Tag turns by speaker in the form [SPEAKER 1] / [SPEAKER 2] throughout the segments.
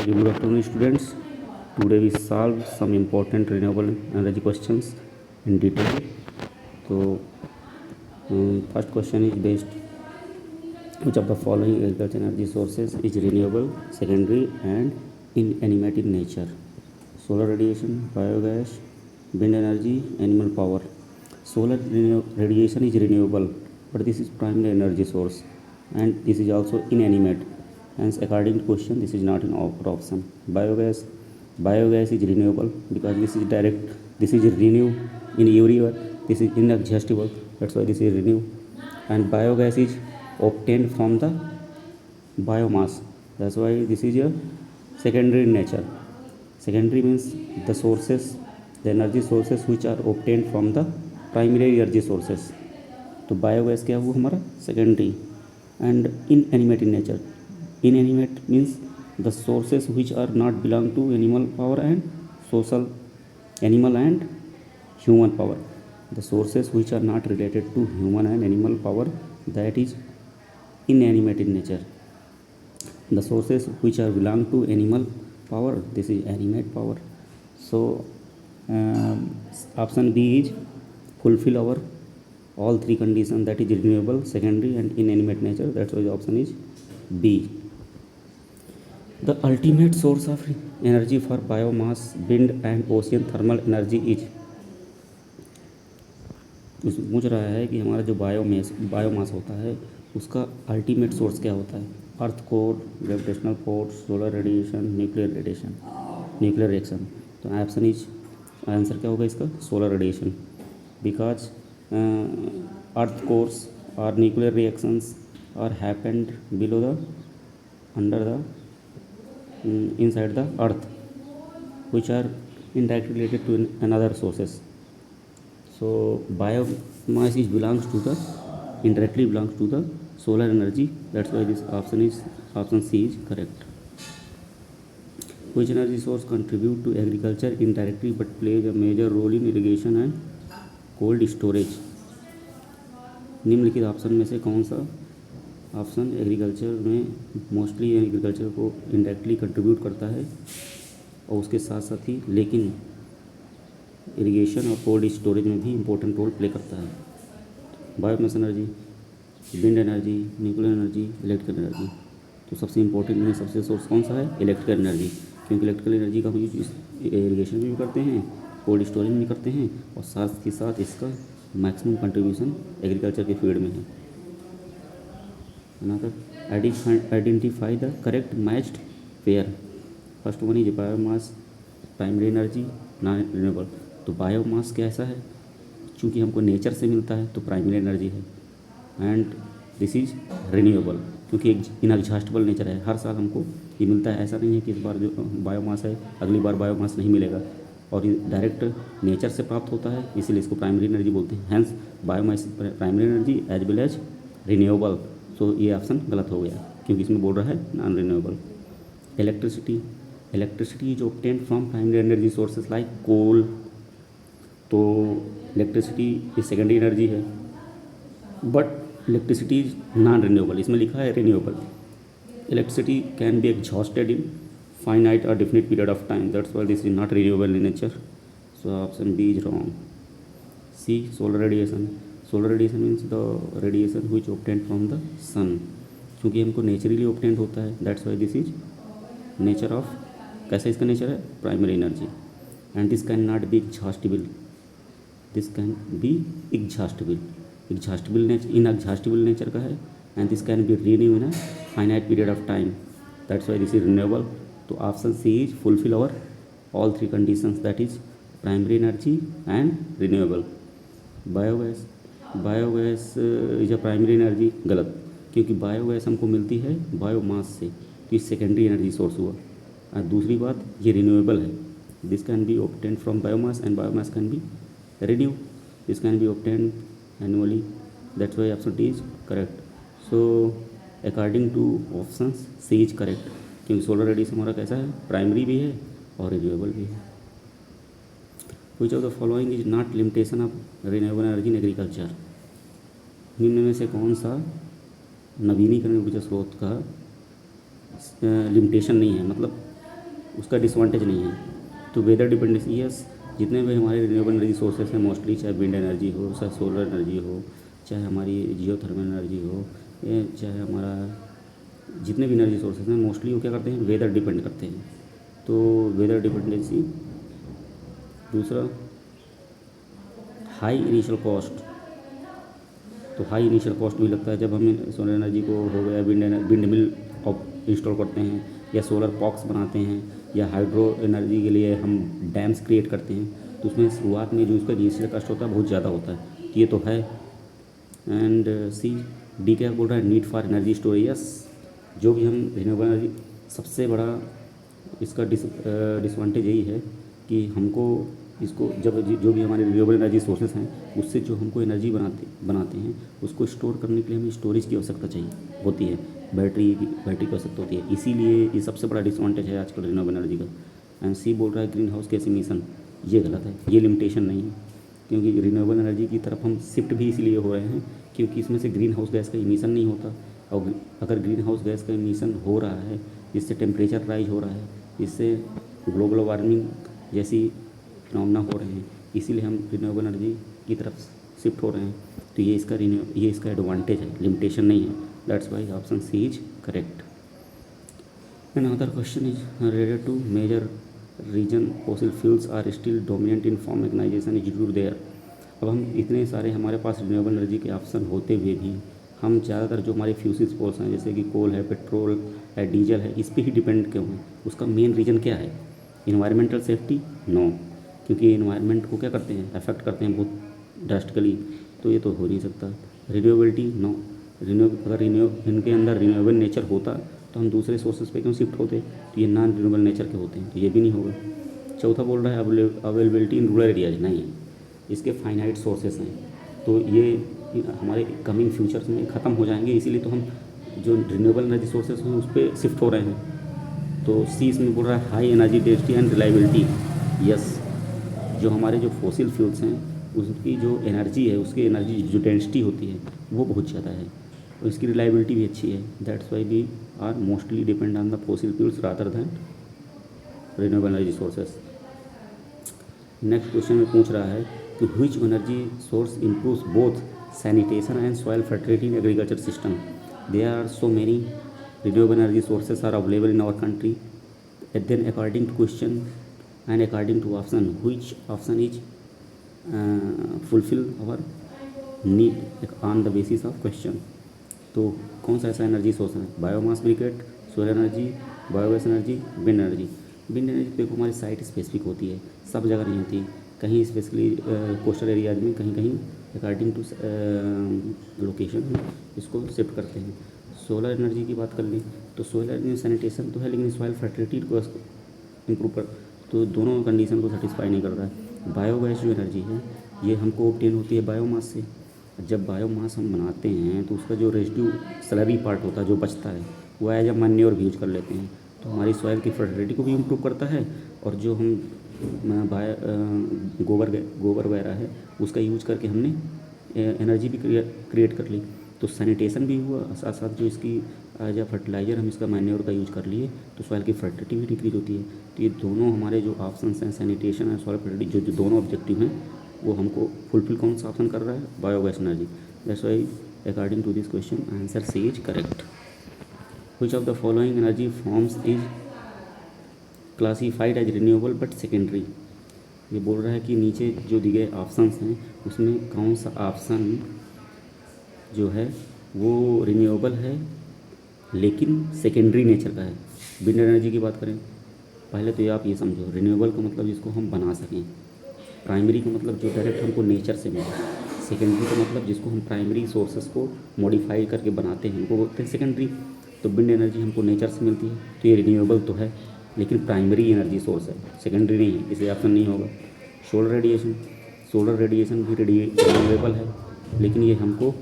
[SPEAKER 1] Very good afternoon, students. Today we solve some important renewable energy questions in detail. So, first question is based: which of the following agricultural energy sources is renewable, secondary, and inanimate in nature? Solar radiation, biogas, wind energy, animal power. Solar radiation is renewable, but this is primary energy source, and this is also inanimate. Hence, according to question, this is not an option. Biogas is renewable because this is direct. This is renew in everywhere. This is inexhaustible. That's why this is renew. And biogas is obtained from the biomass. That's why this is a secondary in nature. Secondary means the energy sources which are obtained from the primary energy sources. तो biogas क्या हुआ हमारा secondary. And inanimate in nature. Inanimate means the sources which are not belong to animal power and social animal and human power. The sources which are not related to human and animal power, that is inanimate in nature. The sources which are belong to animal power, this is animate power. So option B is fulfill our all three conditions, that is renewable, secondary and inanimate nature. That's why the option is B. The ultimate source of energy for biomass, wind and ocean thermal energy is. उसमें पूछ रहा है कि हमारा जो biomass होता है उसका अल्टीमेट सोर्स क्या होता है. Earth core, gravitational force, solar radiation, nuclear reaction. तो आंसर क्या होगा इसका? Solar radiation. Because earth cores और nuclear reactions are happened below the under the inside the earth, which are indirectly related to another sources. So biomass indirectly belongs to the solar energy. That's why this option C is correct. Which energy source contribute to agriculture indirectly but plays a major role in irrigation and cold storage? निम्नलिखित option में से कौन सा option agriculture में mostly agriculture को indirectly contribute करता है और उसके साथ साथ ही लेकिन इरिगेशन और कोल्ड स्टोरेज में भी इम्पोर्टेंट रोल प्ले करता है? Biomass energy, wind energy, nuclear energy, electrical energy. तो सबसे इम्पोर्टेंट में सबसे सोर्स कौन सा है? Electrical energy. क्योंकि इलेक्ट्रिकल एनर्जी का यूज इरिगेशन में भी करते हैं, कोल्ड स्टोरेज में भी करते हैं और साथ ही साथ इसका मैक्सिमम कंट्रीब्यूशन एग्रीकल्चर के फील्ड में है. Another, identify the correct matched pair. First one is biomass, primary energy, non-renewable. तो बायोमास कैसा है? चूँकि हमको नेचर से मिलता है तो प्राइमरी एनर्जी है. एंड दिस इज रिन्यूएबल क्योंकि एक इनएग्जॉस्टिबल नेचर है. हर साल हमको ये मिलता है. ऐसा नहीं है कि इस बार जो बायोमास है अगली बार बायोमास नहीं मिलेगा. और ये डायरेक्ट नेचर से प्राप्त होता है, इसीलिए इसको प्राइमरी एनर्जी बोलते हैं. Hence biomass primary energy as well as renewable. So ये ऑप्शन गलत हो गया क्योंकि इसमें बोल रहा है non renewable. Electricity is obtained from primary energy sources like coal. तो इलेक्ट्रिसिटी ये सेकेंडरी एनर्जी है but electricity is non renewable. इसमें लिखा है renewable. Electricity can be exhausted in finite और definite period of time. That's why this is not renewable in nature. So option B is wrong. C, solar radiation. Solar radiation means the radiation which obtained from the sun. क्योंकि हमको naturally obtained होता है. That's why this is nature of. कैसा इसका nature है? Primary energy. And this can not be exhaustible. This can be exhaustible. Inexhaustible nature का है. And this can be renew in a finite period of time. That's why this is renewable. तो option C is fulfil our all three conditions, that is primary energy and renewable. Biogas is a primary energy. गलत, क्योंकि biogas हमको मिलती है biomass से, तो ये secondary energy source हुआ. और दूसरी बात ये रिन्यूएबल है. This can be obtained from biomass and biomass can be renew. This can be obtained annually. That's why option D is correct. So according to option C is correct, क्योंकि solar radiation हमारा कैसा है? Primary भी है और renewable भी है. Which of the following is not limitation of renewable energy in agriculture? निम्न में से कौन सा नवीनीकरण ऊर्जा स्रोत का लिमिटेशन नहीं है? मतलब उसका डिसवांटेज नहीं है। तो वेदर डिपेंडेंसी, यस, जितने भी हमारे रिन्यूएबल एनर्जी सोर्सेस हैं मोस्टली, चाहे विंड एनर्जी हो, चाहे सोलर एनर्जी हो, चाहे हमारी जियो थर्मल एनर्जी हो, चाहे हमारा जितने भी एनर्जी सोर्सेस हैं मोस्टली वो क्या करते हैं, वेदर डिपेंड करते हैं। तो वेदर डिपेंडेंसी। दूसरा, हाई इनिशियल कॉस्ट। तो हाई इनिशियल कॉस्ट भी लगता है जब हमें सोलर एनर्जी को हो गया विंड मिल इंस्टॉल करते हैं, या सोलर पॉक्स बनाते हैं, या हाइड्रो एनर्जी के लिए हम डैम्स क्रिएट करते हैं। तो उसमें शुरुआत में जो उसका इनिशियल कॉस्ट होता है बहुत ज़्यादा होता है, तो ये तो है। एंड सी, डी क्या बोल रहा है, need for energy storage. Yes, जो भी हम रिन्यूएबल एनर्जी, सबसे बड़ा इसका डिसवांटेज यही है कि हमको इसको जब जो भी हमारे रिन्यूएबल एनर्जी सोर्सेस हैं उससे जो हमको एनर्जी बनाते हैं उसको स्टोर करने के लिए हमें स्टोरेज की आवश्यकता चाहिए होती है, बैटरी की आवश्यकता होती है। इसीलिए ये सबसे बड़ा डिसवांटेज है आजकल रिन्यूएबल एनर्जी का। एंड सी बोल रहा है ग्रीन हाउस गैस इमिशन, ये गलत है, ये लिमिटेशन नहीं है, क्योंकि रिन्यूएबल एनर्जी की तरफ हम शिफ्ट भी इसलिए हो रहे हैं क्योंकि इसमें से ग्रीन हाउस गैस का इमिशन नहीं होता। और अगर ग्रीन हाउस गैस का इमिशन हो रहा है जिससे टेम्परेचर राइज हो रहा है, जिससे ग्लोबल वार्मिंग जैसी फिनोमेना हो रहे हैं, इसीलिए हम रिन्यूएबल एनर्जी की तरफ शिफ्ट हो रहे हैं। तो ये इसका एडवांटेज है, लिमिटेशन नहीं है। That's why option C is correct. And other question is related to major reason fossil fuels are still dominant in farm mechanisation is due there. अब हम इतने सारे हमारे पास रिन्यूएबल एनर्जी के ऑप्शन होते हुए भी हम ज़्यादातर जो हमारे फ्यूसिल सोर्स हैं जैसे कि कोल है, पेट्रोल है, डीजल है, इस पर ही डिपेंड क्यों हैं? उसका मेन रीज़न क्या है? Environmental safety? नो, क्योंकि इन्वायरमेंट को क्या करते हैं, अफेक्ट करते हैं बहुत ड्रास्टिकली, तो ये तो हो नहीं सकता। रिन्यूएबिलिटी? नो, अगर इनके अंदर रिन्यूएबल नेचर होता तो हम दूसरे सोर्सेज पे क्यों शिफ्ट होते? तो ये नॉन रिन्यूएबल नेचर के होते हैं, तो ये भी नहीं होगा। चौथा बोल रहा है अवेलेबिलिटी इन रूरल एरियाज, नहीं है, इसके फाइनाइट सोर्सेस हैं, तो ये हमारे कमिंग फ्यूचर्स में ख़त्म हो जाएंगे, इसीलिए तो हम जो रिन्यूएबल एनर्जी सोर्सेज हैं उस पर शिफ्ट हो रहे हैं। तो सी इसमें बोल रहा है high energy density and reliability. Yes, जो हमारे जो फॉसिल फ्यूल्स हैं उसकी जो एनर्जी है, उसकी एनर्जी जो डेंसिटी होती है वो बहुत ज़्यादा है और इसकी रिलायबिलिटी भी अच्छी है। That's why we are mostly depend on the fossil fuels rather than renewable energy sources. Next question में पूछ रहा है कि which energy source improves both sanitation and soil fertility in agriculture system. There are so many renewable energy sources are available in our country, and then according to question and according to option, which option is fulfill our need on the basis of question. तो कौन सा ऐसा energy source है? Biomass briquette, solar energy, biogas energy, wind energy. Wind energy देखो हमारी site specific होती है, सब जगह नहीं होती, कहीं स्पेशली कोस्टल एरियाज में, कहीं कहीं अकॉर्डिंग टू लोकेशन इसको शिफ्ट करते हैं। सोलर एनर्जी की बात कर ली तो सोलर एनर्जी सैनिटेशन तो है लेकिन सॉइल फर्टिलिटी को इम्प्रूव कर, तो दोनों कंडीशन को सेटिस्फाई नहीं कर रहा है। बायोगैस जो एनर्जी है ये हमको ऑब्टेन होती है बायोमास से। जब बायोमास हम बनाते हैं तो उसका जो रेजिड्यू स्लरी पार्ट होता है जो बचता है वो एज अ मैन्योर भी यूज कर लेते हैं, तो हमारी सॉइल की फर्टिलिटी को भी इम्प्रूव करता है। और जो हम गोबर वगैरह है उसका यूज करके हमने एनर्जी भी क्रिएट कर ली, तो सैनिटेशन भी हुआ, साथ साथ जो इसकी एज अ फर्टिलाइज़र हम इसका मैन्योर का यूज कर लिए तो सॉइल की फर्टिलिटी भी इंक्रीज होती है। तो ये दोनों हमारे जो ऑप्शंस हैं सैनिटेशन और सॉइल फर्टिलिटी जो दोनों ऑब्जेक्टिव हैं वो हमको फुलफिल कौन सा ऑप्शन कर रहा है? Biogas energy. That's why according to this question answer C is correct. Which of the following energy forms is classified as renewable but secondary. ये बोल रहा है कि नीचे जो दिए गए ऑप्शंस हैं उसमें कौन सा ऑप्शन जो है वो रिन्यूएबल है लेकिन सेकेंडरी नेचर का है। विंड एनर्जी की बात करें, पहले तो आप ये समझो रिन्यूएबल का मतलब जिसको हम बना सकें, प्राइमरी का मतलब जो डायरेक्ट हमको नेचर से मिले, सेकेंडरी का मतलब जिसको हम प्राइमरी सोर्सेस को मॉडिफाई करके बनाते हैं उनको बोलते हैं सेकेंडरी। तो विंड एनर्जी हमको नेचर से मिलती है तो ये रिन्यूएबल तो है लेकिन प्राइमरी एनर्जी सोर्स है, सेकेंडरी नहीं है, इसे ऑप्शन नहीं होगा। सोलर रेडिएशन भी रिन्यूएबल है लेकिन ये हमको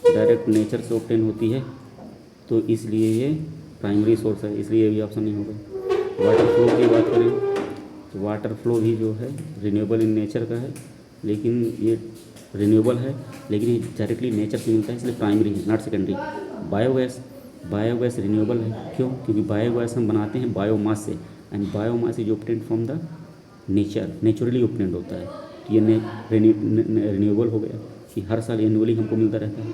[SPEAKER 1] डायरेक्ट नेचर से ऑब्टेन होती है तो इसलिए ये प्राइमरी सोर्स है, इसलिए ये भी ऑप्शन नहीं होगा। वाटर फ्लो की बात करें तो वाटर फ्लो भी जो है रिन्यूएबल इन नेचर का है लेकिन ये रिन्यूएबल है लेकिन ये डायरेक्टली नेचर से मिलता है इसलिए प्राइमरी है, नॉट सेकेंडरी। बायोगैस रिन्यूएबल है, क्यों? क्योंकि बायोगैस हम बनाते हैं बायोमास से, and biomass is obtained from the nature, naturally obtained होता है। तो ये रिन्यूएबल हो गया कि हर साल एनुअली हमको मिलता रहता है।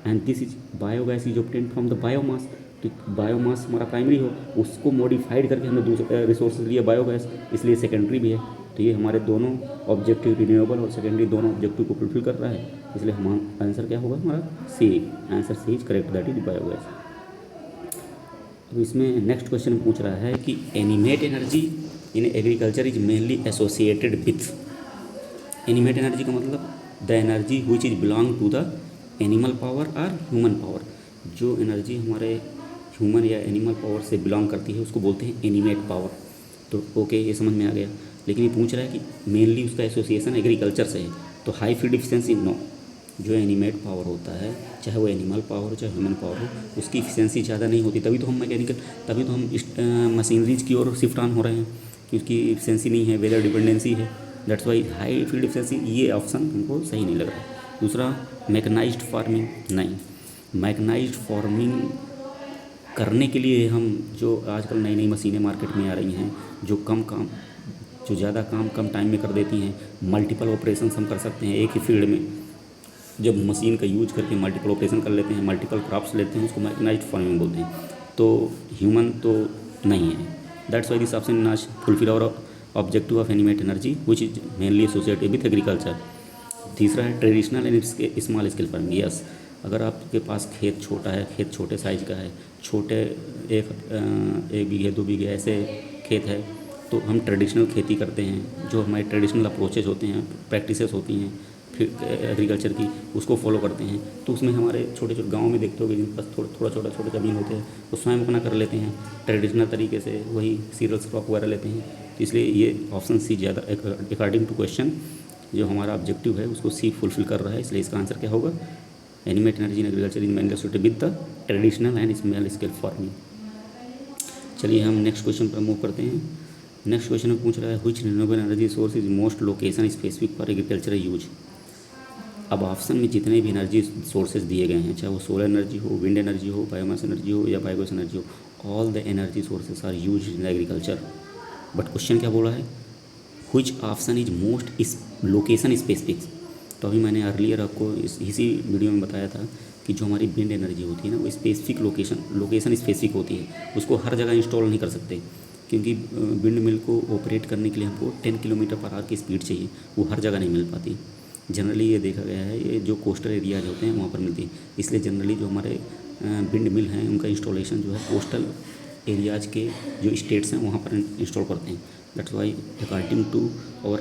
[SPEAKER 1] And this is biogas is obtained from the biomass, तो बायोमास हमारा प्राइमरी हो, उसको मॉडिफाइड करके हमने दूसरे रिसोर्सेज लिए बायोगैस, इसलिए सेकेंडरी भी है। तो ये हमारे दोनों ऑब्जेक्टिव, रिन्यूएबल और सेकेंडरी, दोनों ऑब्जेक्टिव को फुलफिल कर रहा है, इसलिए हमारा आंसर क्या होगा, हमारा C, answer C is correct, that is biogas. तो इसमें नेक्स्ट क्वेश्चन पूछ रहा है कि animate energy in agriculture is mainly associated with, animate energy का मतलब the energy which is belong to the animal power और ह्यूमन पावर, जो एनर्जी हमारे ह्यूमन या एनिमल पावर से बिलोंग करती है उसको बोलते हैं एनिमेट पावर। तो ओके, ये समझ में आ गया। लेकिन ये पूछ रहा है कि मेनली उसका एसोसिएशन एग्रीकल्चर से है, तो हाई फील्ड एफिशिएंसी नो, जो एनिमेट पावर होता है, चाहे वो एनिमल पावर हो चाहे ह्यूमन पावर हो, उसकी एफिशिएंसी ज़्यादा नहीं होती, तभी तो हम मैकेनिकल, तभी तो हम मशीनरीज की ओर शिफ्ट ऑन हो रहे हैं, क्योंकि एफिशिएंसी नहीं है, वेदर डिपेंडेंसी है, that's Y high field efficiency. ये ऑप्शन हमको सही नहीं लग रहा। दूसरा मैकेनाइज्ड फार्मिंग, नहीं, मैकेनाइज्ड फार्मिंग करने के लिए हम जो आजकल नई नई मशीनें मार्केट में आ रही हैं, जो ज़्यादा काम कम टाइम में कर देती हैं, मल्टीपल ऑपरेशन हम कर सकते हैं एक ही फील्ड में, जब मशीन का यूज करके मल्टीपल ऑपरेशन कर लेते हैं, मल्टीपल क्रॉप्स लेते हैं, उसको मैकेनाइज्ड फार्मिंग बोलते हैं। तो ह्यूमन तो नहीं है, that's why this option not fulfil our objective of animate energy which is mainly associated with agriculture. तीसरा है traditional and small scale farming. Yes, अगर आपके पास खेत छोटा है, खेत छोटे साइज का है, छोटे एक बीघे 2 बीघे ऐसे खेत है, तो हम ट्रेडिशनल खेती करते हैं, जो हमारे ट्रेडिशनल अप्रोचेज होते हैं, प्रैक्टिसेस होती हैं फिर एग्रीकल्चर की, उसको फॉलो करते हैं। तो उसमें हमारे छोटे छोटे गाँव में देखते हो कि जिनके पास थोड़ा छोटा ज़मीन होते हैं, वो स्वयं अपना कर लेते हैं ट्रेडिशनल तरीके से, वही सीरियल्स क्रॉप वगैरह लेते हैं। तो इसलिए ये ऑप्शन सी ज़्यादा अकॉर्डिंग टू क्वेश्चन जो हमारा ऑब्जेक्टिव है उसको सी फुलफिल कर रहा है, इसलिए इसका आंसर क्या होगा, animate energy in agriculture is mainly associated with the traditional and small scale farming. चलिए हम नेक्स्ट क्वेश्चन पर मूव करते हैं। नेक्स्ट क्वेश्चन में पूछ रहा है which renewable energy source is most location specific for agriculture use. अब ऑप्शन में जितने भी एनर्जी सोर्सेज दिए गए हैं, चाहे वो सोलर एनर्जी हो, विंड एनर्जी हो, बायोमास एनर्जी हो या बायोगैस एनर्जी हो, all the energy sources are use in agriculture. But question क्या बोला है, which option is most is location specific. तो अभी मैंने अर्लियर आपको इसी वीडियो में बताया था कि जो हमारी विंड एनर्जी होती है ना, वो स्पेसिफिक लोकेशन स्पेसिफिक होती है, उसको हर जगह इंस्टॉल नहीं कर सकते, क्योंकि विंड मिल को ऑपरेट करने के लिए हमको 10 किलोमीटर पर आवर की स्पीड चाहिए, वो हर जगह नहीं मिल पाती। जनरली ये देखा गया है, ये जो कोस्टल एरियाज होते हैं वहाँ पर मिलती है, इसलिए जनरली जो हमारे विंड मिल हैं उनका इंस्टॉलेशन जो है कोस्टल एरियाज के जो स्टेट्स हैं वहाँ पर इंस्टॉल करते हैं। That's why according to our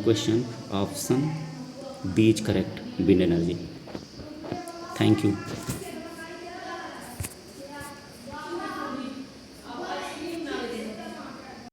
[SPEAKER 1] question option B is correct, wind energy. Thank you.